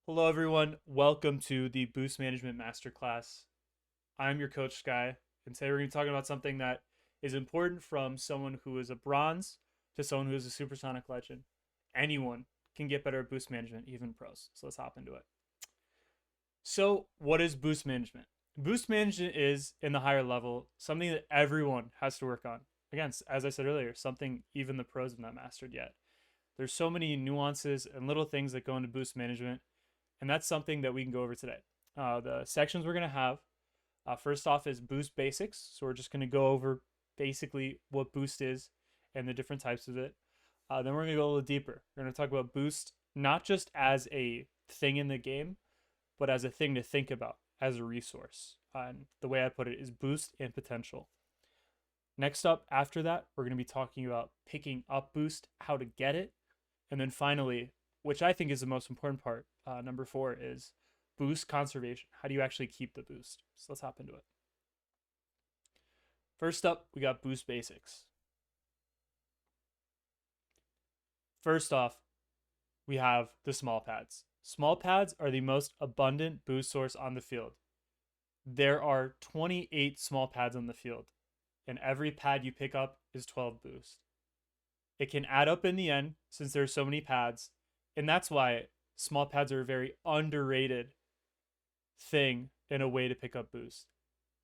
Hello, everyone. Welcome to the Boost Management Masterclass. I'm your coach, Sky, and today we're going to be talking about something that is important from someone who is a bronze to someone who is a supersonic legend. Anyone can get better at boost management, even pros. So let's hop into it. So, what is boost management? Boost management is, in the higher level, something that everyone has to work on. Again, as I said earlier, something even the pros have not mastered yet. There's so many nuances and little things that go into boost management, and that's something that we can go over today. The sections we're going to have, first off, is boost basics. So we're just going to go over basically what boost is and the different types of it. Then we're going to go a little deeper. We're going to talk about boost not just as a thing in the game, but as a thing to think about as a resource. And the way I put it is boost and potential. Next up, after that, we're going to be talking about picking up boost, how to get it. And then finally, which I think is the most important part, number 4 is boost conservation. How do you actually keep the boost? So let's hop into it. First up, we got boost basics. First off, we have the small pads. Small pads are the most abundant boost source on the field. There are 28 small pads on the field, and every pad you pick up is 12 boost. It can add up in the end since there are so many pads, and that's why small pads are a very underrated thing in a way to pick up boost.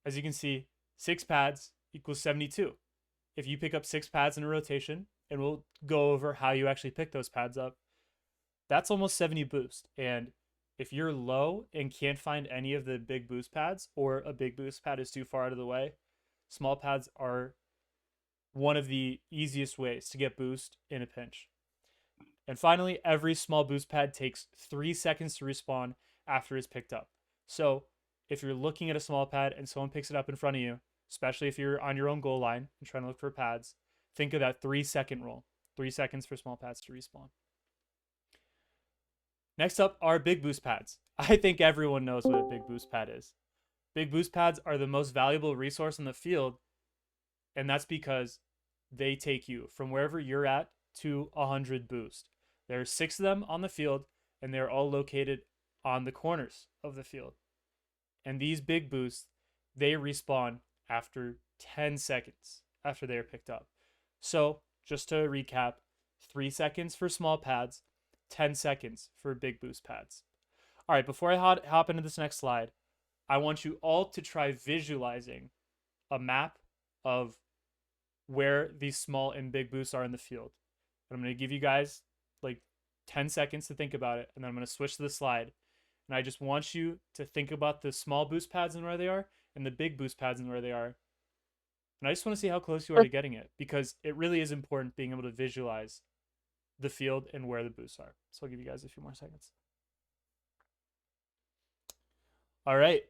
As you can see, 6 pads equals 72. If you pick up 6 pads in a rotation, and we'll go over how you actually pick those pads up, that's almost 70 boost. And if you're low and can't find any of the big boost pads, or a big boost pad is too far out of the way, small pads are one of the easiest ways to get boost in a pinch. And finally, every small boost pad takes 3 seconds to respawn after it's picked up. So if you're looking at a small pad and someone picks it up in front of you, especially if you're on your own goal line and trying to look for pads, think of that 3-second rule. 3 seconds for small pads to respawn. Next up are big boost pads. I think everyone knows what a big boost pad is. Big boost pads are the most valuable resource in the field, and that's because they take you from wherever you're at to 100 boost. There are 6 of them on the field, and they're all located on the corners of the field. And these big boosts, they respawn after 10 seconds after they are picked up. So, just to recap, 3 seconds for small pads, 10 seconds for big boost pads. All right, before I hop into this next slide, I want you all to try visualizing a map of where these small and big boosts are in the field. And I'm going to give you guys like 10 seconds to think about it, and then I'm going to switch to the slide. And I just want you to think about the small boost pads and where they are, and the big boost pads and where they are. And I just want to see how close you are to getting it, because it really is important being able to visualize the field and where the boosts are. So I'll give you guys a few more seconds. All right.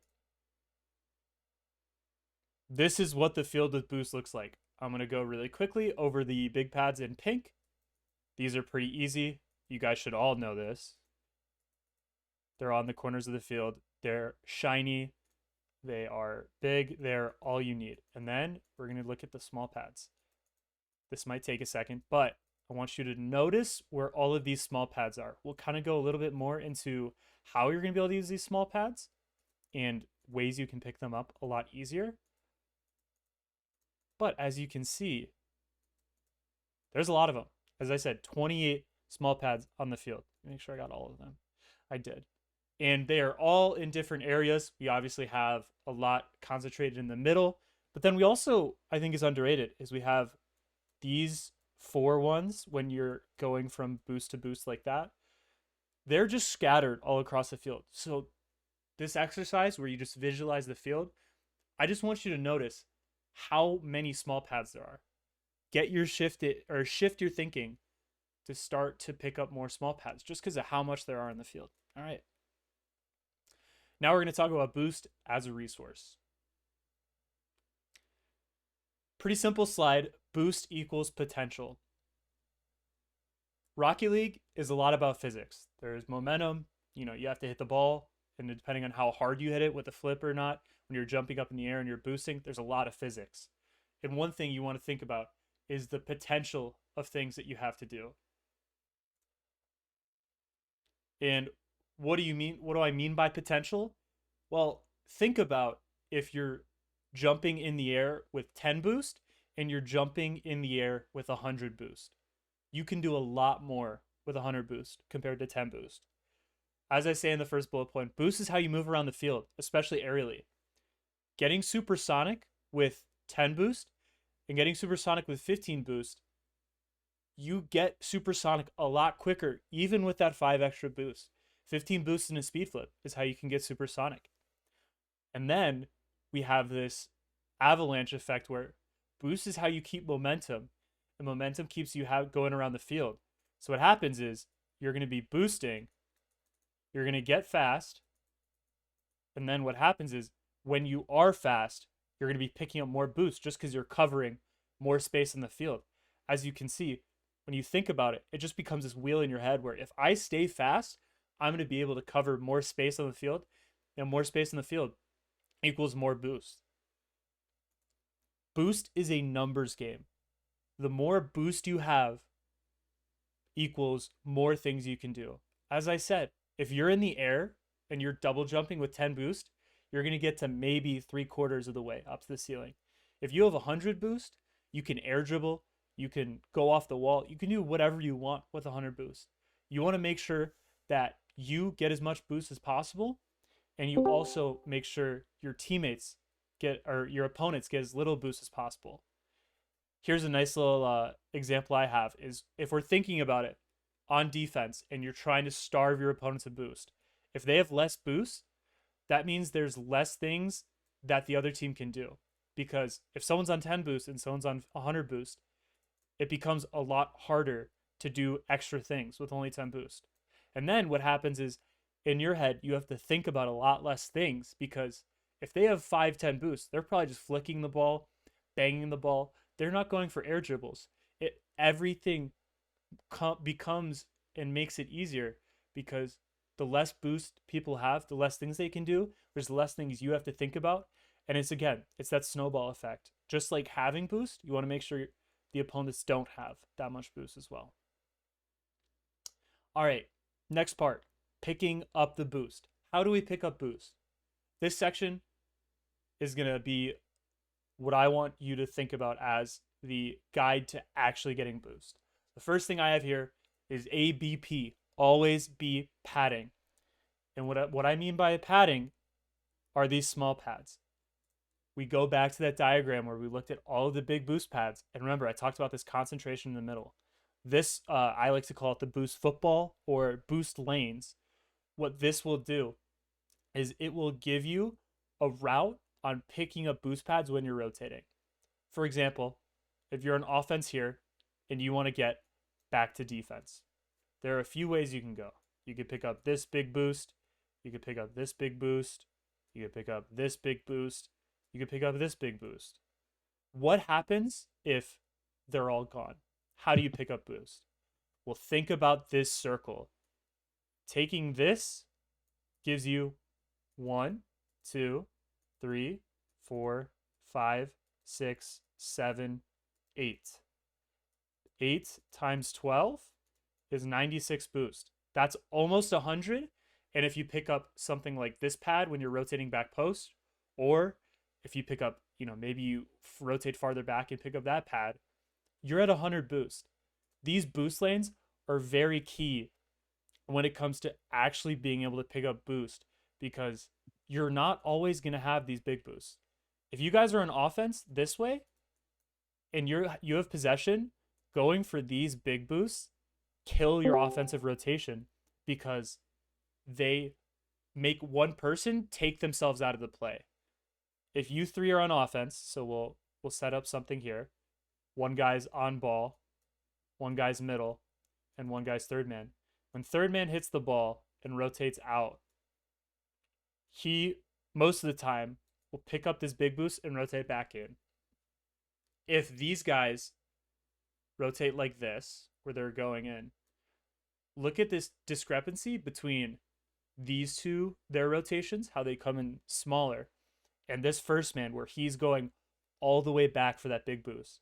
This is what the field with boost looks like. I'm going to go really quickly over the big pads in pink. These are pretty easy. You guys should all know this. They're on the corners of the field. They're shiny. They are big. They're all you need. And then we're going to look at the small pads. This might take a second, but I want you to notice where all of these small pads are. We'll kind of go a little bit more into how you're going to be able to use these small pads and ways you can pick them up a lot easier. But as you can see, there's a lot of them. As I said, 28 small pads on the field. Make sure I got all of them. I did. And they are all in different areas. We obviously have a lot concentrated in the middle. But then we also, I think is underrated, is we have these 4 ones when you're going from boost to boost like that. They're just scattered all across the field. So this exercise where you just visualize the field, I just want you to notice how many small pads there are. Get your shift your thinking to start to pick up more small pads just because of how much there are in the field. All right. Now we're going to talk about boost as a resource. Pretty simple slide. Boost equals potential. Rocket League is a lot about physics. There's momentum. You have to hit the ball, and depending on how hard you hit it with a flip or not, when you're jumping up in the air and you're boosting, there's a lot of physics. And one thing you want to think about is the potential of things that you have to do. And What do you mean? What do I mean by potential? Well, think about if you're jumping in the air with 10 boost and you're jumping in the air with 100 boost. You can do a lot more with 100 boost compared to 10 boost. As I say in the first bullet point, boost is how you move around the field, especially aerially. Getting supersonic with 10 boost and getting supersonic with 15 boost, you get supersonic a lot quicker, even with that 5 extra boost. 15 boost in a speed flip is how you can get supersonic. And then we have this avalanche effect where boost is how you keep momentum, and momentum keeps you going around the field. So what happens is you're going to be boosting, you're going to get fast, and then what happens is when you are fast, you're going to be picking up more boost just because you're covering more space in the field. As you can see, when you think about it, it just becomes this wheel in your head where if I stay fast, I'm going to be able to cover more space on the field, and more space in the field equals more boost. Boost is a numbers game. The more boost you have equals more things you can do. As I said, if you're in the air and you're double jumping with 10 boost, you're going to get to maybe 3/4 of the way up to the ceiling. If you have 100 boost, you can air dribble, you can go off the wall, you can do whatever you want with 100 boost. You want to make sure that you get as much boost as possible, and you also make sure your teammates get, or your opponents get as little boost as possible. Here's a nice little example I have is if we're thinking about it on defense and you're trying to starve your opponents of boost. If they have less boost, that means there's less things that the other team can do. Because if someone's on 10 boost and someone's on 100 boost, it becomes a lot harder to do extra things with only 10 boost. And then what happens is in your head, you have to think about a lot less things because if they have 5-10 boost, they're probably just flicking the ball, banging the ball. They're not going for air dribbles. Everything becomes and makes it easier because the less boost people have, the less things they can do. There's less things you have to think about. And it's that snowball effect. Just like having boost, you want to make sure the opponents don't have that much boost as well. All right, next part, picking up the boost. How do we pick up boost? This section is going to be what I want you to think about as the guide to actually getting boost. The first thing I have here is ABP, always be padding. And what I mean by padding are these small pads. We go back to that diagram where we looked at all of the big boost pads. And remember, I talked about this concentration in the middle. This, I like to call it the boost football or boost lanes. What this will do is it will give you a route on picking up boost pads when you're rotating. For example, if you're on offense here and you want to get back to defense, there are a few ways you can go. You could pick up this big boost. You could pick up this big boost. You could pick up this big boost. You could pick up this big boost. What happens if they're all gone? How do you pick up boost? Well, think about this circle. Taking this gives you 1, 2, 3, 4, 5, 6, 7, 8. 8 times 12 is 96 boost. That's almost 100. And if you pick up something like this pad when you're rotating back post, or if you pick up, maybe you rotate farther back and pick up that pad, you're at 100 boost. These boost lanes are very key when it comes to actually being able to pick up boost because you're not always going to have these big boosts. If you guys are on offense this way and you have possession, going for these big boosts kill your offensive rotation because they make one person take themselves out of the play. If you three are on offense, so we'll set up something here. One guy's on ball, one guy's middle, and one guy's third man. When third man hits the ball and rotates out, he most of the time will pick up this big boost and rotate back in. If these guys rotate like this, where they're going in, look at this discrepancy between these two, their rotations, how they come in smaller, and this first man where he's going all the way back for that big boost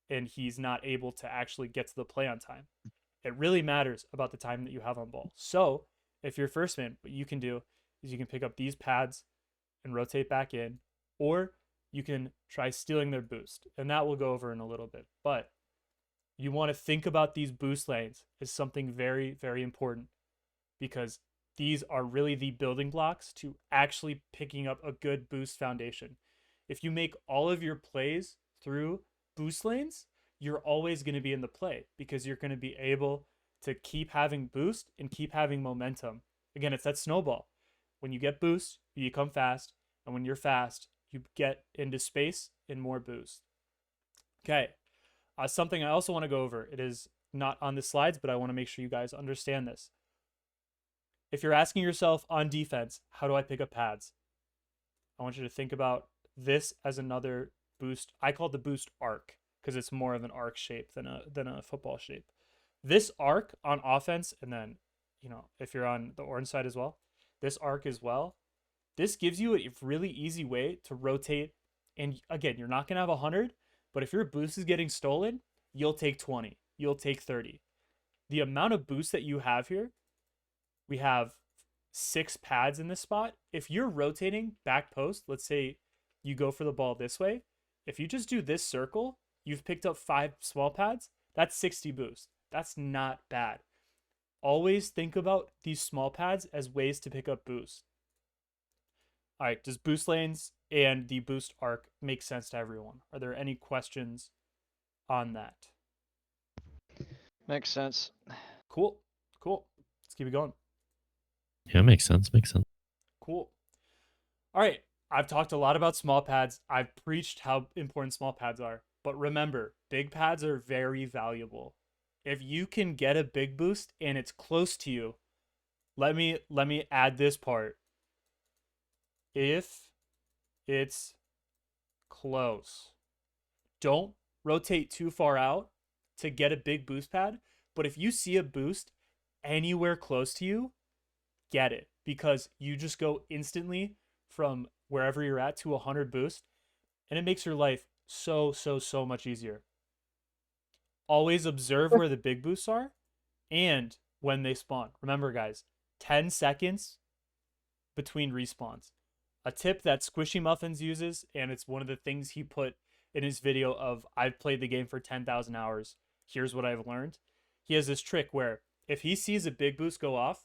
and he's not able to actually get to the play on time. It really matters about the time that you have on ball. So If you're first man, what you can do is you can pick up these pads and rotate back in, or you can try stealing their boost, and that we'll go over in a little bit. But you want to think about these boost lanes as something very, very important, because these are really the building blocks to actually picking up a good boost foundation. If you make all of your plays through boost lanes, you're always going to be in the play because you're going to be able to keep having boost and keep having momentum. Again, it's that snowball. When you get boost, you become fast. And when you're fast, you get into space and more boost. Okay. Something I also want to go over. It is not on the slides, but I want to make sure you guys understand this. If you're asking yourself on defense, how do I pick up pads? I want you to think about this as another boost. I call it the boost arc because it's more of an arc shape than a football shape. This arc on offense, and then, if you're on the orange side as well, this arc as well, this gives you a really easy way to rotate. And again, you're not going to have 100, but if your boost is getting stolen, you'll take 20, you'll take 30. The amount of boost that you have here, we have 6 pads in this spot. If you're rotating back post, let's say you go for the ball this way, if you just do this circle, you've picked up 5 small pads, that's 60 boost. That's not bad. Always think about these small pads as ways to pick up boost. All right, does boost lanes and the boost arc make sense to everyone? Are there any questions on that? Makes sense. Cool. Let's keep it going. Yeah, makes sense. Cool. All right, I've talked a lot about small pads. I've preached how important small pads are. But remember, big pads are very valuable. If you can get a big boost and it's close to you, let me add this part. If it's close, don't rotate too far out to get a big boost pad. But if you see a boost anywhere close to you, get it, because you just go instantly from wherever you're at to 100 boost, and it makes your life so much easier. Always observe where the big boosts are and when they spawn. Remember, guys, 10 seconds between respawns. A tip that Squishy Muffins uses, and it's one of the things he put in his video of I've played the game for 10,000 hours. Here's what I've learned. He has this trick where if he sees a big boost go off,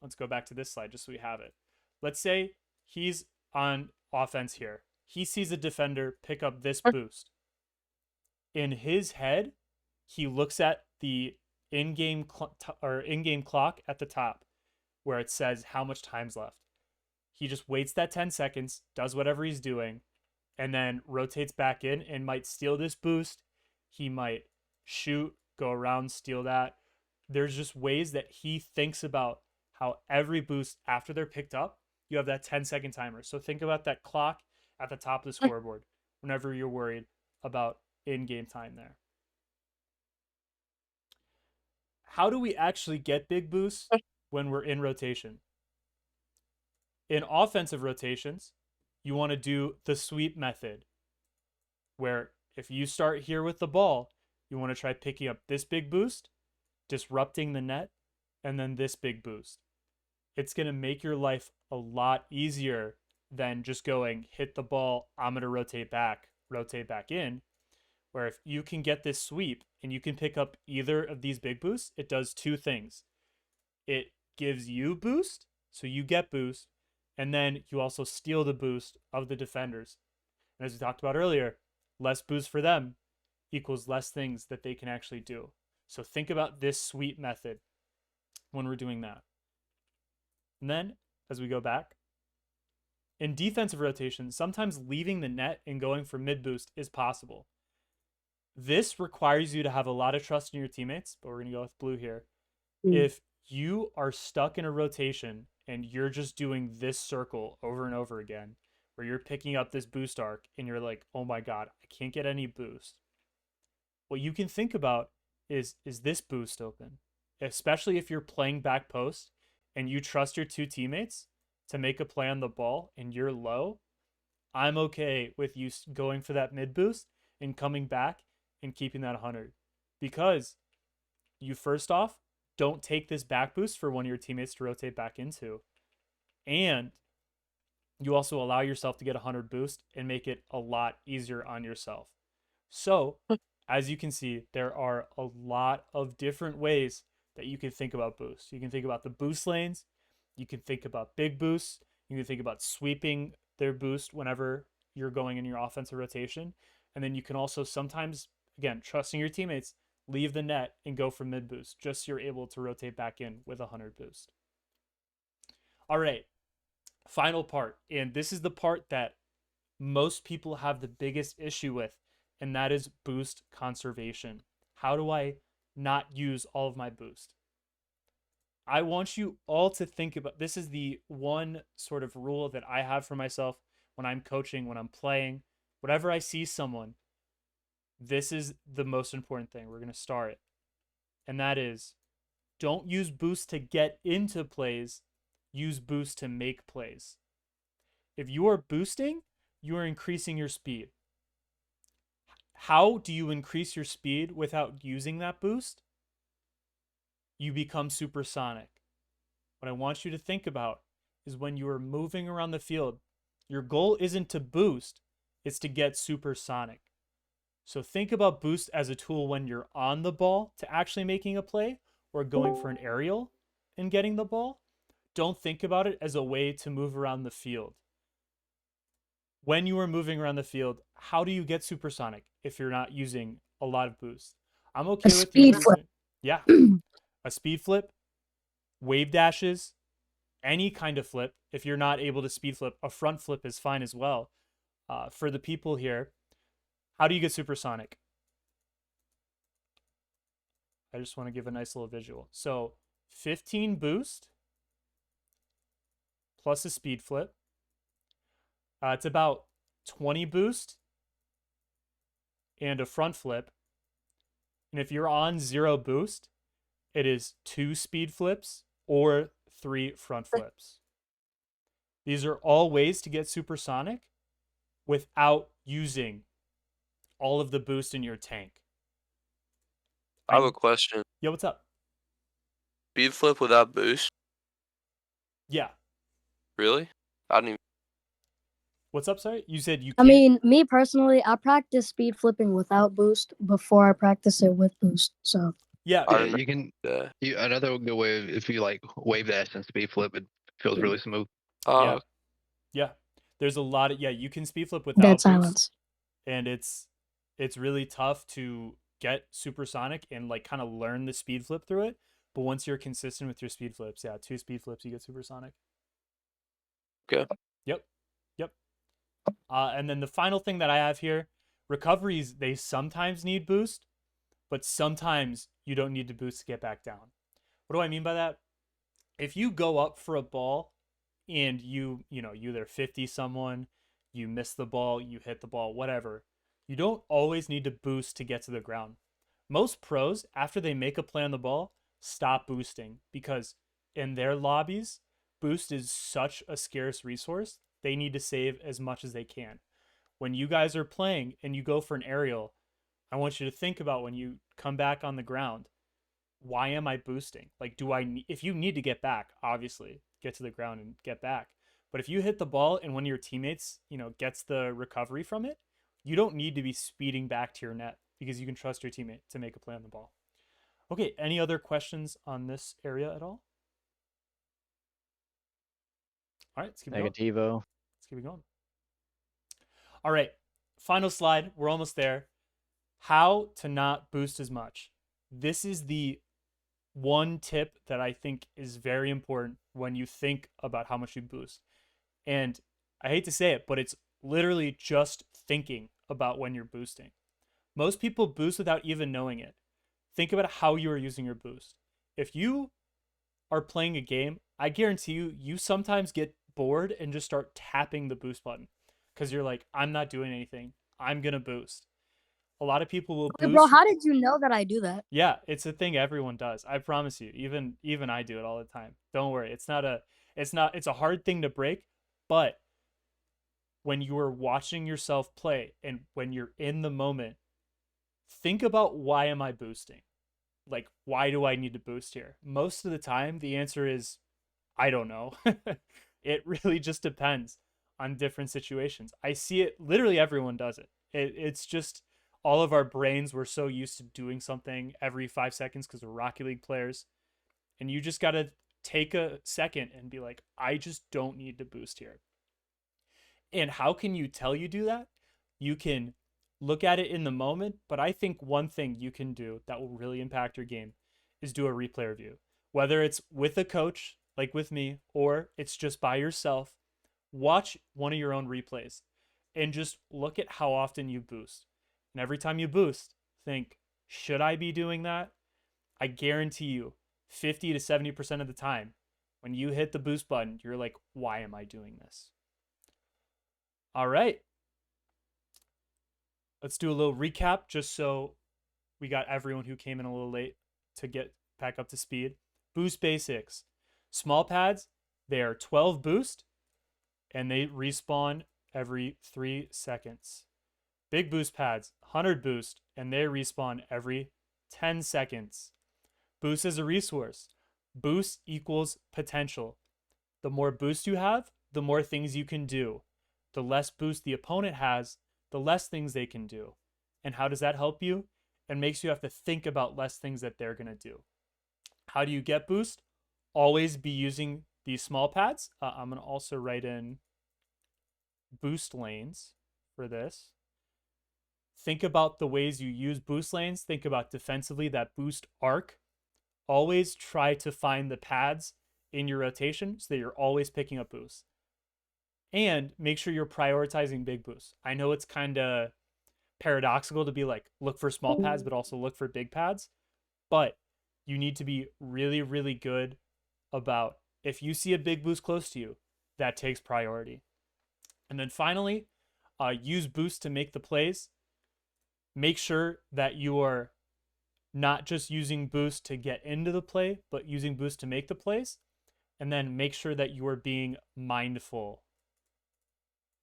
let's go back to this slide just so we have it. Let's say he's on offense here. He sees a defender pick up this boost. In his head, he looks at the in-game clock at the top where it says how much time's left. He just waits that 10 seconds, does whatever he's doing, and then rotates back in and might steal this boost. He might shoot, go around, steal that. There's just ways that he thinks about how every boost after they're picked up, you have that 10-second timer. So think about that clock at the top of the scoreboard whenever you're worried about in-game time there. How do we actually get big boosts when we're in rotation? In offensive rotations, you want to do the sweep method, where if you start here with the ball, you want to try picking up this big boost, disrupting the net, and then this big boost. It's going to make your life a lot easier than just going, hit the ball, I'm going to rotate back in. Where if you can get this sweep and you can pick up either of these big boosts, it does 2 things. It gives you boost, so you get boost, and then you also steal the boost of the defenders. And as we talked about earlier, less boost for them equals less things that they can actually do. So think about this sweep method when we're doing that. And then, as we go back, in defensive rotation, sometimes leaving the net and going for mid boost is possible. This requires you to have a lot of trust in your teammates, but we're going to go with blue here. If you are stuck in a rotation and you're just doing this circle over and over again, where you're picking up this boost arc and you're like, oh my God, I can't get any boost. What you can think about is this boost open? Especially if you're playing back post and you trust your 2 teammates to make a play on the ball and you're low, I'm okay with you going for that mid boost and coming back and keeping that 100. Because you, first off, don't take this back boost for one of your teammates to rotate back into. And you also allow yourself to get 100 boost and make it a lot easier on yourself. So, as you can see, there are a lot of different ways that you can think about boosts. You can think about the boost lanes, you can think about big boosts, you can think about sweeping their boost whenever you're going in your offensive rotation. And then you can also sometimes, again, trusting your teammates, leave the net and go for mid boost, just so you're able to rotate back in with 100 boost. All right, final part. And this is the part that most people have the biggest issue with, and that is boost conservation. How do I not use all of my boost? I want you all to think about this. Is the one sort of rule that I have for myself when I'm coaching, when I'm playing, whenever I see someone. This is the most important thing. We're going to start it. And that is, don't use boost to get into plays, use boost to make plays. If you are boosting, you are increasing your speed. How do you increase your speed without using that boost? You become supersonic. What I want you to think about is when you are moving around the field, your goal isn't to boost, it's to get supersonic. So think about boost as a tool when you're on the ball to actually making a play or going for an aerial and getting the ball. Don't think about it as a way to move around the field. When you are moving around the field, how do you get supersonic if you're not using a lot of boost? I'm A okay with you speed flip. boosting. Yeah, a speed flip, wave dashes, any kind of flip. If you're not able to speed flip, a front flip is fine as well. For the people here, how do you get supersonic? I just want to give a nice little visual. So 15 boost plus a speed flip. It's about 20 boost and a front flip. And if you're on 0 boost, it is 2 speed flips or 3 front flips. These are all ways to get supersonic without using all of the boost in your tank. I have a question. Yo, what's up? Speed flip without boost? Yeah. Really? I didn't even. What's up, sorry? You said you I can't. mean, me personally, I practice speed flipping without boost before I practice it with boost. So Yeah. I Yeah, didn't you can. know. Another good way if you like wave dash and speed flip, it feels really smooth. Yeah. Yeah. There's a lot of you can speed flip dead without boost, silence. and it's really tough to get supersonic and like kind of learn the speed flip through it. But once you're consistent with your speed flips, 2 speed flips, you get supersonic. Okay. Yep. Yep. And then the final thing that I have here, recoveries, they sometimes need boost, but sometimes you don't need to boost to get back down. What do I mean by that? If you go up for a ball and you either 50 someone, you miss the ball, you hit the ball, whatever, you don't always need to boost to get to the ground. Most pros, after they make a play on the ball, stop boosting because in their lobbies, boost is such a scarce resource. They need to save as much as they can. When you guys are playing and you go for an aerial, I want you to think about when you come back on the ground, why am I boosting? Like, if you need to get back, obviously get to the ground and get back. But if you hit the ball and one of your teammates, gets the recovery from it, you don't need to be speeding back to your net because you can trust your teammate to make a play on the ball. Okay, any other questions on this area at all? All right, let's keep it going. Negativo. Let's keep it going. All right, final slide. We're almost there. How to not boost as much. This is the one tip that I think is very important when you think about how much you boost. And I hate to say it, but it's literally just thinking about when you're boosting. Most people boost without even knowing it. Think about how you are using your boost. If you are playing a game, I guarantee you sometimes get bored and just start tapping the boost button because you're like, I'm not doing anything. I'm going to boost. A lot of people will boost. Bro, how did you know that I do that? Yeah, it's a thing everyone does. I promise you. Even I do it all the time. Don't worry. It's a hard thing to break, but when you are watching yourself play and when you're in the moment, think about why am I boosting? like, why do I need to boost here? Most of the time, the answer is, I don't know. It really just depends on different situations. I see it, literally everyone does it. It's just all of our brains, we're so used to doing something every 5 seconds because we're Rocket League players. And you just got to take a second and be like, I just don't need to boost here. And how can you tell you do that? You can look at it in the moment, but I think one thing you can do that will really impact your game is do a replay review. Whether it's with a coach, like with me, or it's just by yourself, watch one of your own replays and just look at how often you boost. And every time you boost, think, should I be doing that? I guarantee you, 50 to 70% of the time, when you hit the boost button, you're like, why am I doing this? All right. Let's do a little recap just so we got everyone who came in a little late to get back up to speed. Boost basics. Small pads, they are 12 boost and they respawn every 3 seconds. Big boost pads, 100 boost, and they respawn every 10 seconds. Boost is a resource. Boost equals potential. The more boost you have, the more things you can do. The less boost the opponent has, the less things they can do. And how does that help you? It makes you have to think about less things that they're going to do. How do you get boost? Always be using these small pads. I'm going to also write in boost lanes for this. Think about the ways you use boost lanes. Think about defensively that boost arc. Always try to find the pads in your rotation so that you're always picking up boosts. And make sure you're prioritizing big boosts. I know it's kind of paradoxical to be like, look for small pads, but also look for big pads. But you need to be really, really good about if you see a big boost close to you, that takes priority. And then finally, use boost to make the plays. Make sure that you are not just using boost to get into the play, but using boost to make the plays. And then make sure that you are being mindful.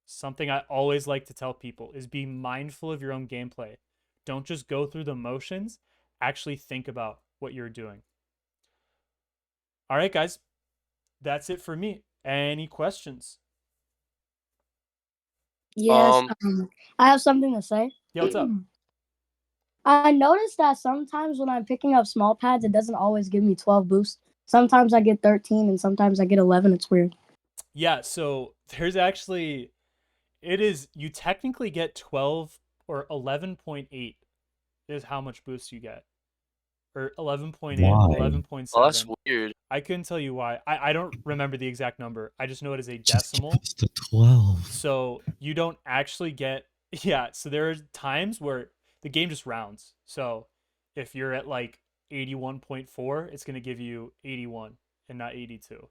Something I always like to tell people is be mindful of your own gameplay. Don't just go through the motions, actually think about what you're doing. All right, guys, that's it for me. Any questions? Yes, I have something to say. Yeah, what's up? I noticed that sometimes when I'm picking up small pads, it doesn't always give me 12 boosts. Sometimes I get 13 and sometimes I get 11. It's weird. Yeah, so there's actually, it is, you technically get 12 or 11.8 is how much boost you get. Or 11.8, Why? 11.7. Well, that's weird. I couldn't tell you why. I don't remember the exact number. I just know it is a Just give decimal. us the 12. So you don't actually get, yeah. So there are times where the game just rounds. So if you're at like 81.4, it's going to give you 81 and not 82.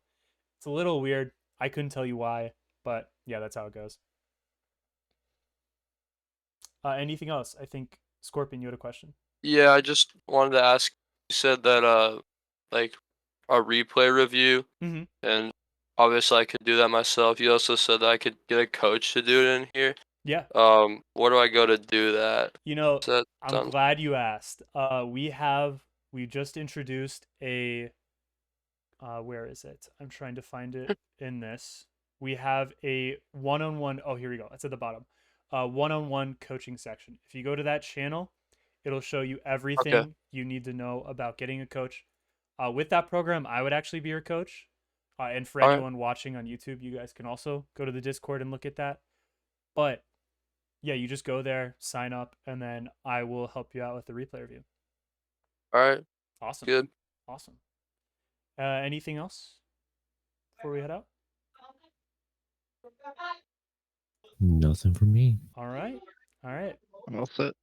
It's a little weird. I couldn't tell you why, but yeah, that's how it goes. Anything else? I think Scorpion, you had a question. Yeah, I just wanted to ask. You said that like a replay review, Mm-hmm. and obviously I could do that myself. You also said that I could get a coach to do it in here. Yeah. Where do I go to do that? You know, So I'm done. glad you asked. We just introduced a where is it? I'm trying to find it in this. We have a one-on-one. Oh, here we go. It's at the bottom. One-on-one coaching section. If you go to that channel, it'll show you everything you need to know about getting a coach. With that program, I would actually be your coach. And for All right. anyone watching on YouTube, you guys can also go to the Discord and look at that. But yeah, you just go there, sign up, and then I will help you out with the replay review. All right. Awesome. Good. Awesome. Anything else before we head out? Nothing for me. All right. All right. I'm all set.